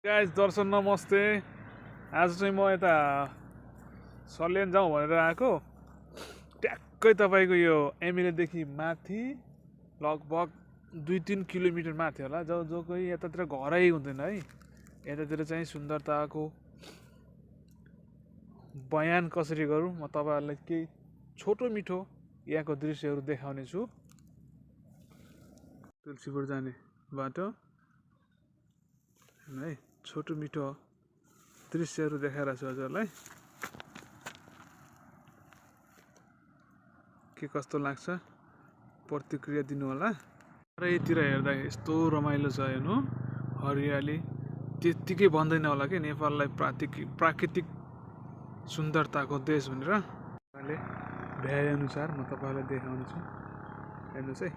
Guys दर्शन नमस्ते। आज चाहिँ म यता सल्यान जाउँ भनेर आएको। ट्याक्कै तपाईँको यो एमएलएदेखि माथि लगभग 2-3 किलोमिटर माथि होला। जो कोही यतातिर घरै हुँदैन है, यतातिर चाहिँ सुन्दरताको बयान कसरी गरौँ म तपाईँहरूलाई केही छोटो मिठो यहाँको दृश्यहरू देखाउने छु। तुलसीपुर जाने बाटो है, छोटो मिठो दृश्यहरू देखाइरहेको छु हजुरलाई। के कस्तो लाग्छ प्रतिक्रिया दिनु होला। चारैतिर हेर्दा यस्तो रमाइलो छ हेर्नु, हरियाली त्यत्तिकै भन्दैन होला कि नेपाललाई प्राकृतिक सुन्दरताको देश भनेर। अहिले भ्याए अनुसार म तपाईँलाई देखाउने छु, हेर्नुहोस् है।